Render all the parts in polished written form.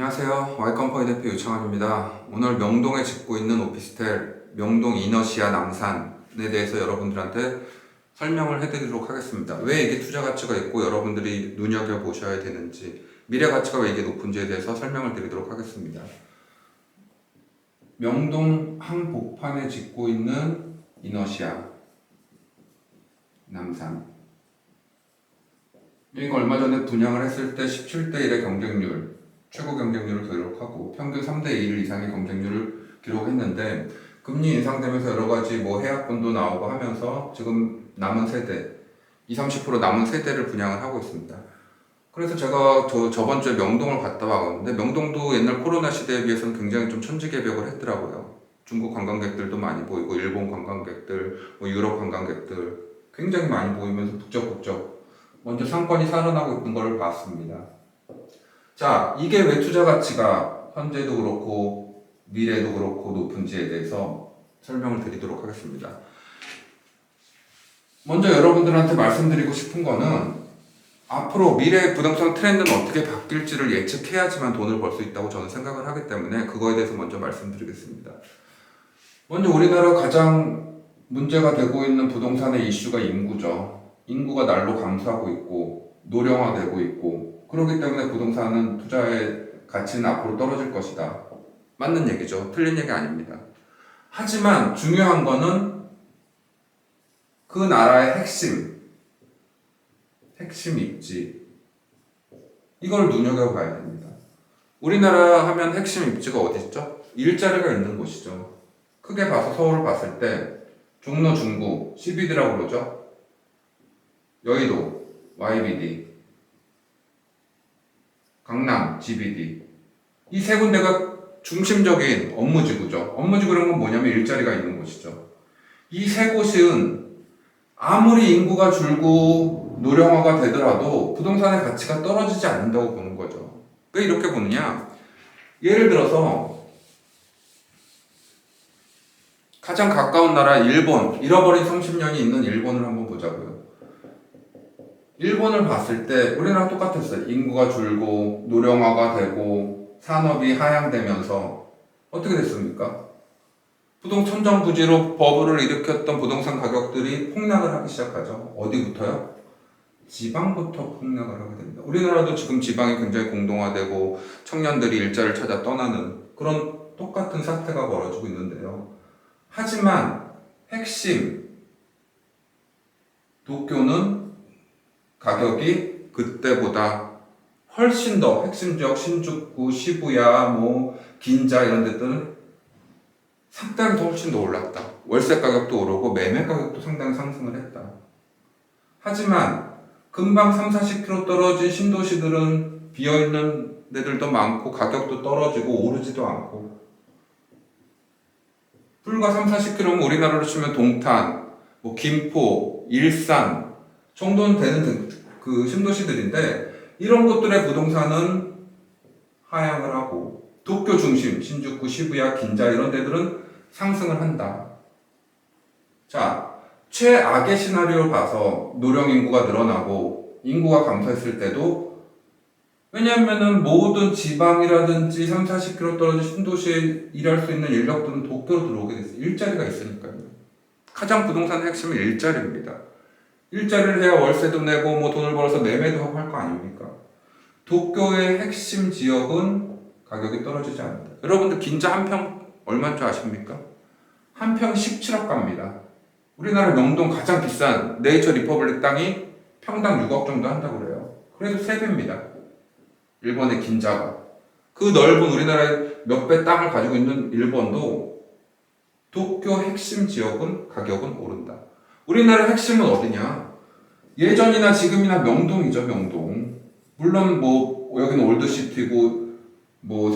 안녕하세요. Y컴퍼니 대표 유창환입니다. 오늘 명동에 짓고 있는 오피스텔 명동 이너시아 남산에 대해서 여러분들한테 설명을 해드리도록 하겠습니다. 왜 이게 투자 가치가 있고 여러분들이 눈여겨보셔야 되는지, 미래 가치가 왜 이게 높은지에 대해서 설명을 드리도록 하겠습니다. 명동 한복판에 짓고 있는 이너시아 남산, 이거 얼마 전에 분양을 했을 때 17대 1의 경쟁률, 최고 경쟁률을 기록하고 평균 3대 1 이상의 경쟁률을 기록했는데, 금리 인상되면서 여러 가지 해약분도 나오고 하면서 지금 남은 세대 20-30% 남은 세대를 분양을 하고 있습니다. 그래서 제가 저번 주에 명동을 갔다 와봤는데, 명동도 옛날 코로나 시대에 비해서는 굉장히 좀 천지개벽을 했더라고요. 중국 관광객들도 많이 보이고, 일본 관광객들, 유럽 관광객들 굉장히 많이 보이면서 북적북적 먼저 상권이 살아나고 있는 걸 봤습니다. 자, 이게 왜 투자 가치가 현재도 그렇고 미래도 그렇고 높은지에 대해서 설명을 드리도록 하겠습니다. 먼저 여러분들한테 말씀드리고 싶은 거는, 앞으로 미래의 부동산 트렌드는 어떻게 바뀔지를 예측해야지만 돈을 벌 수 있다고 저는 생각을 하기 때문에 그거에 대해서 먼저 말씀드리겠습니다. 먼저 우리나라 가장 문제가 되고 있는 부동산의 이슈가 인구죠. 인구가 날로 감소하고 있고 노령화되고 있고, 그렇기 때문에 부동산은 투자의 가치는 앞으로 떨어질 것이다. 맞는 얘기죠. 틀린 얘기 아닙니다. 하지만 중요한 거는 그 나라의 핵심 입지, 이걸 눈여겨봐야 됩니다. 우리나라 하면 핵심 입지가 어디 있죠? 일자리가 있는 곳이죠. 크게 봐서 서울을 봤을 때 종로 중구, CBD라고 그러죠. 여의도, YBD, 강남, GBD, 이 세 군데가 중심적인 업무지구죠. 업무지구라는 건 뭐냐면 일자리가 있는 곳이죠. 이 세 곳은 아무리 인구가 줄고 노령화가 되더라도 부동산의 가치가 떨어지지 않는다고 보는 거죠. 왜 이렇게 보느냐? 예를 들어서 가장 가까운 나라 일본, 잃어버린 30년이 있는 일본을 한번 보자고요. 일본을 봤을 때 우리나라랑 똑같았어요. 인구가 줄고 노령화가 되고 산업이 하향되면서 어떻게 됐습니까? 천정부지로 버블을 일으켰던 부동산 가격들이 폭락을 하기 시작하죠. 어디부터요? 지방부터 폭락을 하게 됩니다. 우리나라도 지금 지방이 굉장히 공동화되고 청년들이 일자리를 찾아 떠나는 그런 똑같은 사태가 벌어지고 있는데요. 하지만 핵심 도쿄는 가격이 그때보다 훨씬 더 핵심 지역 신주쿠, 시부야, 긴자 이런 데들은 상당히 더 훨씬 더 올랐다. 월세 가격도 오르고 매매 가격도 상당히 상승을 했다. 하지만 금방 30-40km 떨어진 신도시들은 비어있는 데들도 많고 가격도 떨어지고 오르지도 않고, 불과 30-40km면 우리나라로 치면 동탄, 김포, 일산 정도는 되는 그 신도시들인데, 이런 곳들의 부동산은 하향을 하고 도쿄 중심, 신주쿠, 시부야, 긴자 이런 데들은 상승을 한다. 자, 최악의 시나리오를 봐서 노령 인구가 늘어나고 인구가 감소했을 때도, 왜냐하면은 모든 지방이라든지 30-40km 떨어진 신도시에 일할 수 있는 인력들은 도쿄로 들어오게 됐어요. 일자리가 있으니까요. 가장 부동산의 핵심은 일자리입니다. 일자리를 해야 월세도 내고 돈을 벌어서 매매도 하고 할 거 아닙니까? 도쿄의 핵심 지역은 가격이 떨어지지 않는다. 여러분들 긴자 한 평 얼마인 줄 아십니까? 한 평 17억 갑니다. 우리나라 명동 가장 비싼 네이처 리퍼블릭 땅이 평당 6억 정도 한다고 그래요. 그래도 3배입니다. 일본의 긴자가. 그 넓은 우리나라의 몇 배 땅을 가지고 있는 일본도 도쿄 핵심 지역은 가격은 오른다. 우리나라의 핵심은 어디냐? 예전이나 지금이나 명동이죠, 명동. 물론 여기는 올드시티고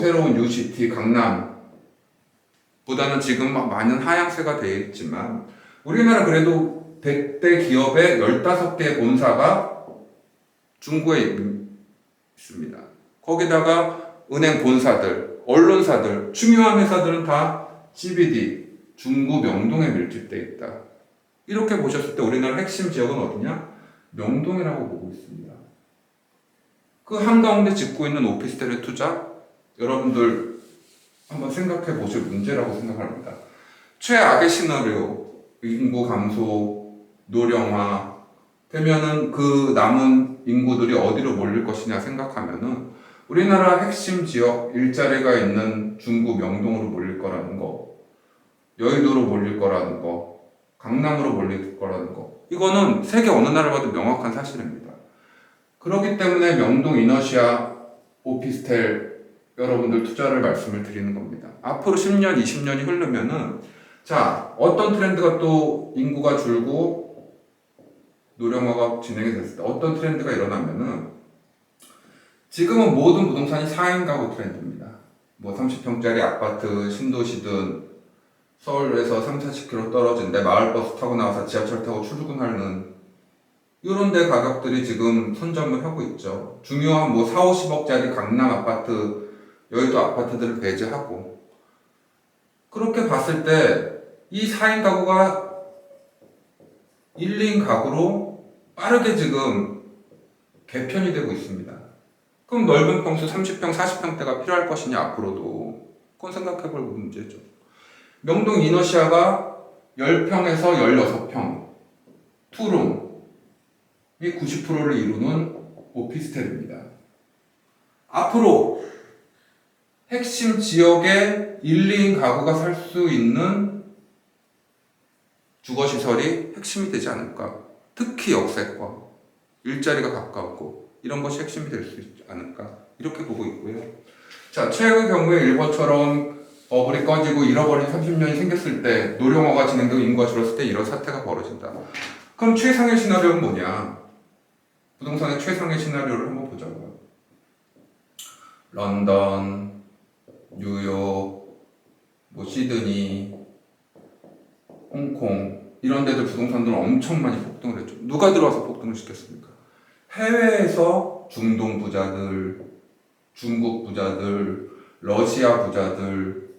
새로운 뉴시티, 강남 보다는 지금 많은 하향세가 되어 있지만, 우리나라 그래도 100대 기업의 15개의 본사가 중구에 있습니다. 거기다가 은행 본사들, 언론사들, 중요한 회사들은 다 CBD, 중구 명동에 밀집되어 있다. 이렇게 보셨을 때 우리나라 핵심 지역은 어디냐? 명동이라고 보고 있습니다. 그 한가운데 짓고 있는 오피스텔의 투자, 여러분들 한번 생각해 보실 문제라고 생각합니다. 최악의 시나리오, 인구 감소, 노령화 되면은 그 남은 인구들이 어디로 몰릴 것이냐 생각하면은 우리나라 핵심 지역 일자리가 있는 중구 명동으로 몰릴 거라는 거, 여의도로 몰릴 거라는 거, 강남으로 몰릴 거라는 거. 이거는 세계 어느 나라 봐도 명확한 사실입니다. 그렇기 때문에 명동 이너시아 오피스텔 여러분들 투자를 말씀을 드리는 겁니다. 앞으로 10년, 20년이 흐르면은 자, 어떤 트렌드가 또 인구가 줄고 노령화가 진행이 됐을 때 어떤 트렌드가 일어나면은 지금은 모든 부동산이 4인 가구 트렌드입니다. 뭐 30평짜리 아파트, 신도시든 서울에서 3, 40km 떨어진데 마을버스 타고 나와서 지하철 타고 출근하는 이런 데 가격들이 지금 선점을 하고 있죠. 중요한 뭐 4, 50억짜리 강남 아파트, 여의도 아파트들을 배제하고 그렇게 봤을 때 이 4인 가구가 1, 2인 가구로 빠르게 지금 개편이 되고 있습니다. 그럼 넓은 평수 30평, 40평대가 필요할 것이냐 앞으로도 그건 생각해 볼 문제죠. 명동 이너시아가 10평에서 16평 투룸이 90%를 이루는 오피스텔입니다. 앞으로 핵심 지역에 1, 2인 가구가 살 수 있는 주거시설이 핵심이 되지 않을까. 특히 역세권, 일자리가 가까웠고 이런 것이 핵심이 될 수 있지 않을까 이렇게 보고 있고요. 자, 최악의 경우에 일본처럼 버블이 꺼지고 잃어버린 30년이 생겼을 때 노령화가 진행되고 인구가 줄었을 때 이런 사태가 벌어진다. 그럼 최상의 시나리오는 뭐냐? 부동산의 최상의 시나리오를 한번 보자고요. 런던, 뉴욕, 뭐 시드니, 홍콩 이런 데들 부동산들은 엄청 많이 폭등을 했죠. 누가 들어와서 폭등을 시켰습니까? 해외에서 중동 부자들, 중국 부자들, 러시아 부자들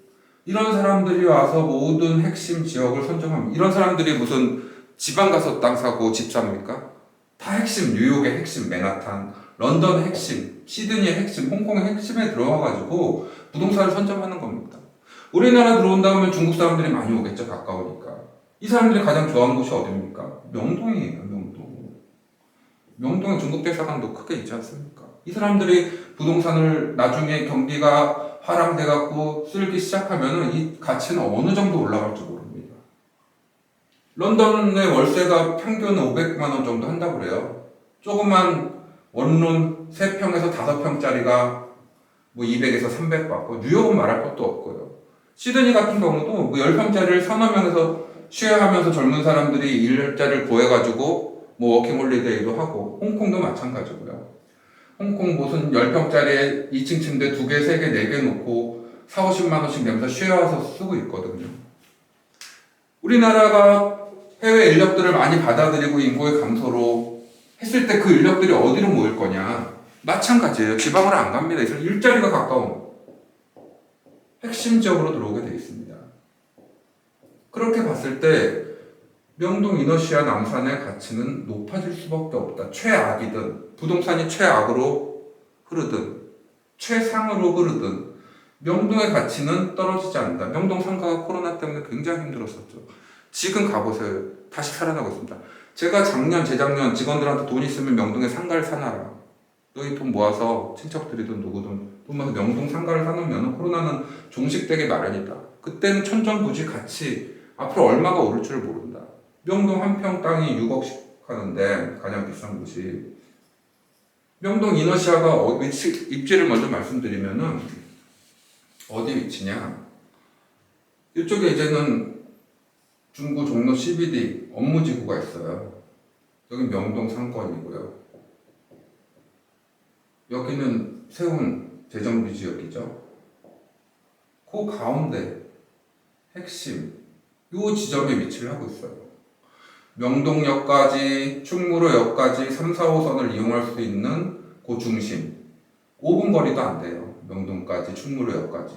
이런 사람들이 와서 모든 핵심 지역을 선점합니다. 이런 사람들이 무슨 지방 가서 땅 사고 집 삽니까? 다 핵심, 뉴욕의 핵심 맨하탄, 런던의 핵심, 시드니의 핵심, 홍콩의 핵심에 들어와가지고 부동산을 선점하는 겁니다. 우리나라 들어온다면 중국 사람들이 많이 오겠죠, 가까우니까. 이 사람들이 가장 좋아하는 곳이 어디입니까? 명동이에요, 명동. 명동에 중국 대사관도 크게 있지 않습니까? 이 사람들이 부동산을 나중에 경기가 하락돼갖고 쓸기 시작하면은 이 가치는 어느 정도 올라갈지 모릅니다. 런던의 월세가 평균 500만 원 정도 한다고 그래요. 조그만 원룸 3평에서 5평짜리가 뭐 200에서 300 받고 뉴욕은 말할 것도 없고요. 시드니 같은 경우도 뭐 10평짜리를 서너 명에서 쉐어하면서 젊은 사람들이 일자리를 구해가지고 뭐 워킹홀리데이도 하고 홍콩도 마찬가지고요. 홍콩 무슨 10평짜리에 2층 침대 2개, 3개, 4개 놓고 4, 50만 원씩 내면서 쉐어해서 쓰고 있거든요. 우리나라가 해외 인력들을 많이 받아들이고 인구의 감소로 했을 때 그 인력들이 어디로 모일 거냐? 마찬가지예요. 지방으로 안 갑니다. 일자리가 가까운 핵심 지역으로 들어오게 되어 있습니다. 그렇게 봤을 때 명동 이너시아 남산의 가치는 높아질 수밖에 없다. 최악이든 부동산이 최악으로 흐르든 최상으로 흐르든 명동의 가치는 떨어지지 않는다. 명동 상가가 코로나 때문에 굉장히 힘들었었죠. 지금 가보세요. 다시 살아나고 있습니다. 제가 작년, 재작년 직원들한테 돈 있으면 명동에 상가를 사놔라. 너희 돈 모아서 친척들이든 누구든 돈 모아서 명동 상가를 사놓으면 코로나는 종식되게 마련이다. 그때는 천정부지 가치 앞으로 얼마가 오를 줄 모른다. 명동 한 평 땅이 6억씩 하는데 가장 비싼 곳이 명동 이너시아가 위치, 입지를 먼저 말씀드리면은 어디 위치냐? 이쪽에 이제는 중구 종로 CBD 업무지구가 있어요. 여기 명동 상권이고요. 여기는 세운 재정비 지역이죠. 그 가운데 핵심 이 지점에 위치를 하고 있어요. 명동역까지 충무로역까지 3, 4호선을 이용할 수 있는 그 중심 5분 거리도 안 돼요. 명동까지 충무로역까지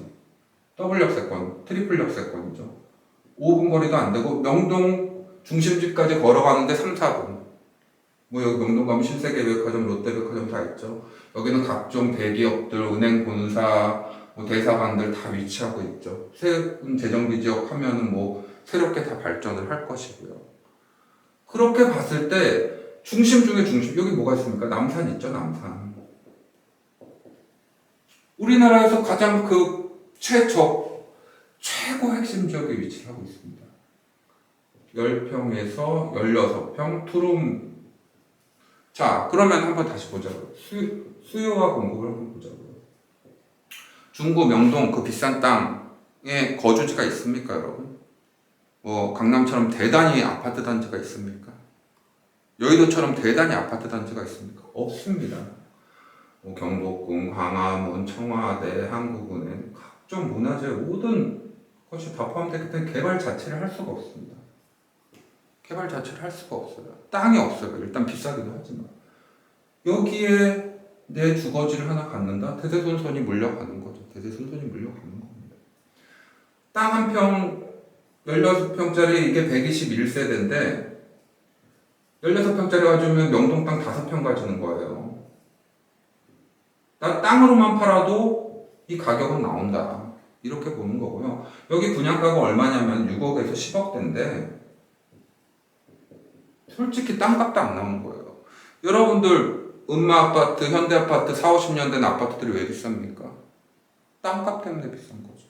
더블 역세권, 트리플 역세권이죠. 5분 거리도 안 되고 명동 중심지까지 걸어가는데 3, 4분. 뭐 여기 명동 가면 신세계백화점, 롯데백화점 다 있죠. 여기는 각종 대기업들, 은행 본사, 뭐 대사관들 다 위치하고 있죠. 새로운 재정비 지역 하면은 뭐 새롭게 다 발전을 할 것이고요. 그렇게 봤을 때 중심 중에 중심, 여기 뭐가 있습니까? 남산 있죠, 남산. 우리나라에서 가장 최고 핵심 지역에 위치를 하고 있습니다. 10평에서 16평 투룸. 자, 그러면 한번 다시 보자고요. 수요와 공급을 한번 보자고요. 중구 명동 그 비싼 땅에 거주지가 있습니까, 여러분? 뭐 강남처럼 대단히 아파트 단지가 있습니까? 여의도처럼 대단히 아파트 단지가 있습니까? 없습니다. 뭐 경복궁, 광화문, 청와대, 한국은행, 각종 문화재 모든 것이 다 포함되기 때문에 개발 자체를 할 수가 없습니다. 개발 자체를 할 수가 없어요. 땅이 없어요. 일단 비싸기도 하지만. 여기에 내 주거지를 하나 갖는다? 대대손손이 물려가는 거죠. 대대손손이 물려가는 겁니다. 땅 한 평, 16평짜리 이게 121세대인데 16평짜리 가지면 명동 땅 5평 가지는 거예요. 나 땅으로만 팔아도 이 가격은 나온다. 이렇게 보는 거고요. 여기 분양가가 얼마냐면 6억에서 10억대인데 솔직히 땅값도 안 나오는 거예요. 여러분들 음마아파트, 현대아파트, 40, 50년 된 아파트들이 왜 비쌉니까? 땅값 때문에 비싼 거죠.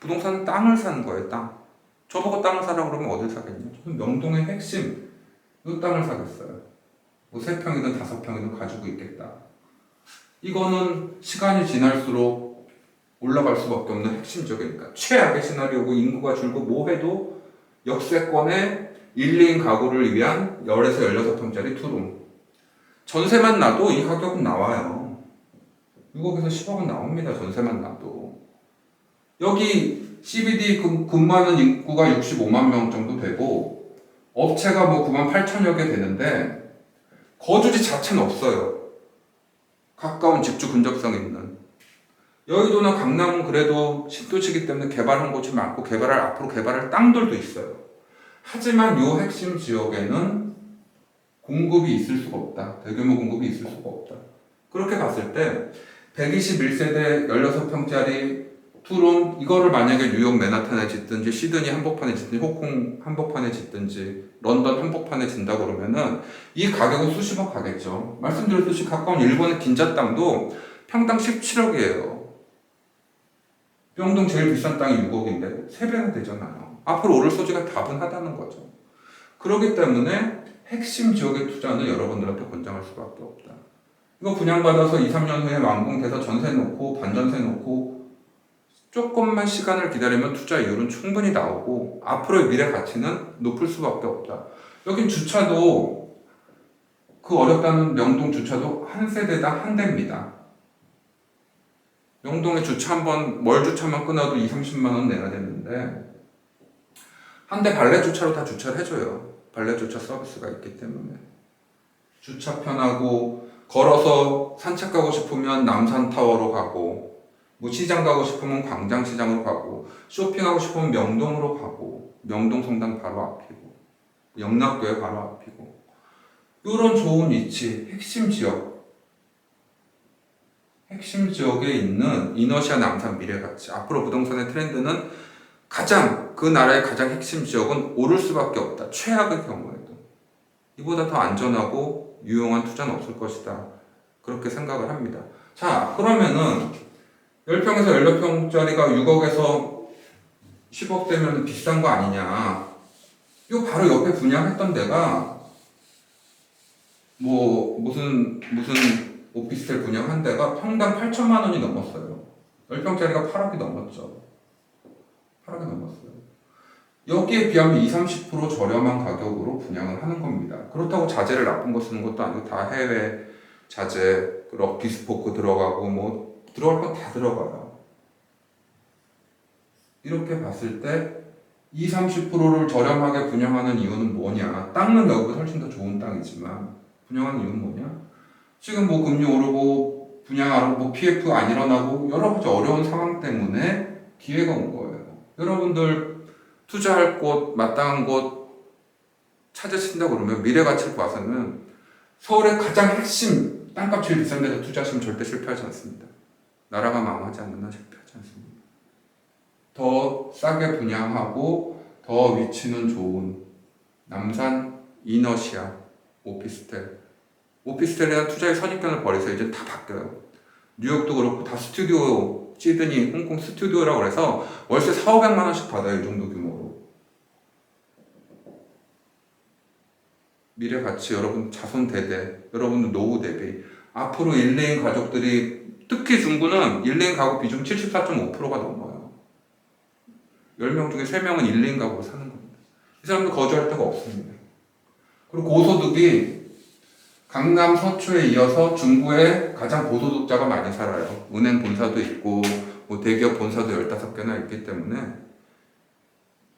부동산은 땅을 사는 거예요, 땅. 저보고 땅을 사라고 그러면 어딜 사겠냐? 저는 명동의 핵심, 이 땅을 사겠어요. 뭐 3평이든 5평이든 가지고 있겠다. 이거는 시간이 지날수록 올라갈 수밖에 없는 핵심 지역이니까. 최악의 시나리오고 인구가 줄고 뭐 해도 역세권의 1, 2인 가구를 위한 10에서 16평짜리 투룸. 전세만 나도 이 가격은 나와요. 6억에서 10억은 나옵니다. 전세만 나도. 여기 CBD 근무하는 인구가 65만 명 정도 되고 업체가 뭐 9만 8천여 개 되는데 거주지 자체는 없어요. 가까운 집주 근접성 있는. 여의도나 강남은 그래도 신도시이기 때문에 개발한 곳이 많고 앞으로 개발할 땅들도 있어요. 하지만 이 핵심 지역에는 공급이 있을 수가 없다. 대규모 공급이 있을 수가 없다. 그렇게 봤을 때 121세대 16평짜리 투룸 이거를 만약에 뉴욕 맨하탄에 짓든지 시드니 한복판에 짓든지 홍콩 한복판에 짓든지 런던 한복판에 짓는다고 그러면은 이 가격은 수십억 가겠죠. 말씀드렸듯이 가까운 일본의 긴자 땅도 평당 17억이에요. 명동 제일 비싼 땅이 6억인데 3배가 되잖아요. 앞으로 오를 소지가 다분하다는 거죠. 그렇기 때문에 핵심 지역의 투자는 여러분들한테 권장할 수밖에 없다. 이거 분양받아서 2, 3년 후에 완공돼서 전세 놓고 반전세 놓고 조금만 시간을 기다리면 투자 이율은 충분히 나오고 앞으로의 미래 가치는 높을 수밖에 없다. 여긴 주차도 그 어렵다는 명동 주차도 한 세대당 한 대입니다. 명동에 주차 월 주차만 끊어도 2, 30만 원 내야 되는데 한 대 발렛 주차로 다 주차를 해줘요. 발렛 주차 서비스가 있기 때문에 주차 편하고 걸어서 산책 가고 싶으면 남산타워로 가고 뭐 시장 가고 싶으면 광장시장으로 가고 쇼핑하고 싶으면 명동으로 가고 명동 성당 바로 앞이고 영락교회 바로 앞이고 이런 좋은 위치 핵심 지역에 있는 이너시아 남산 미래가치 앞으로 부동산의 트렌드는 그 나라의 가장 핵심 지역은 오를 수밖에 없다. 최악의 경우에도 이보다 더 안전하고 유용한 투자는 없을 것이다. 그렇게 생각을 합니다. 자, 그러면은 10평에서 16평짜리가 6억에서 10억 되면 비싼 거 아니냐. 요 바로 옆에 분양했던 데가 뭐 무슨 오피스텔 분양한 데가 평당 8천만 원이 넘었어요. 10평짜리가 8억이 넘었죠. 8억이 넘었어요. 여기에 비하면 20, 30% 저렴한 가격으로 분양을 하는 겁니다. 그렇다고 자재를 나쁜 거 쓰는 것도 아니고 다 해외 자재, 비스포크 들어가고 뭐 들어갈 건 다 들어가요. 이렇게 봤을 때 20, 30%를 저렴하게 분양하는 이유는 뭐냐? 땅은 여기보다 훨씬 더 좋은 땅이지만 분양하는 이유는 뭐냐? 지금 뭐 금리 오르고 분양하고 뭐 PF 안 일어나고 여러 가지 어려운 상황 때문에 기회가 온 거예요. 여러분들 투자할 곳, 마땅한 곳 찾으신다 그러면 미래 가치를 봐서는 서울의 가장 핵심 땅값 제일 비싼 데서 투자하시면 절대 실패하지 않습니다. 나라가 망하지 않는 한 실패하지 않습니다. 싸게 분양하고 더 위치는 좋은 남산 이너시아 오피스텔. 오피스텔에 대한 투자의 선입견을 버려서 이제 다 바뀌어요. 뉴욕도 그렇고 다 스튜디오, 시드니, 홍콩 스튜디오라고 그래서 월세 4,500만 원씩 받아요. 이 정도 규모로. 미래 가치, 여러분 자손 대대, 여러분들 노후 대비 앞으로 1레인 가족들이, 특히 중구는 1레인 가구 비중 74.5%가 넘어요. 10명 중에 3명은 1레인 가구로 사는 겁니다. 이 사람들 거주할 데가 없습니다. 그리고 고소득이 강남 서초에 이어서 중구에 가장 고소득자가 많이 살아요. 은행 본사도 있고 뭐 대기업 본사도 15개나 있기 때문에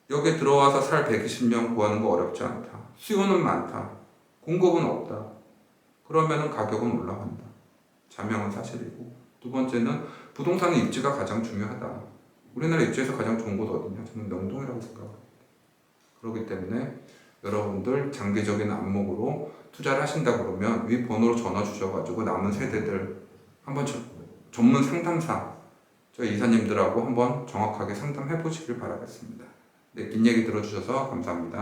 여기에 들어와서 살 120명 구하는 거 어렵지 않다. 수요는 많다. 공급은 없다. 그러면은 가격은 올라간다. 자명한 사실이고. 두 번째는 부동산의 입지가 가장 중요하다. 우리나라 입지에서 가장 좋은 곳 어디냐? 저는 명동이라고 생각합니다. 그렇기 때문에 여러분들 장기적인 안목으로 투자를 하신다 그러면 위 번호로 전화 주셔가지고 남은 세대들 한번 전문 상담사 저희 이사님들하고 한번 정확하게 상담해 보시길 바라겠습니다. 네, 긴 얘기 들어주셔서 감사합니다.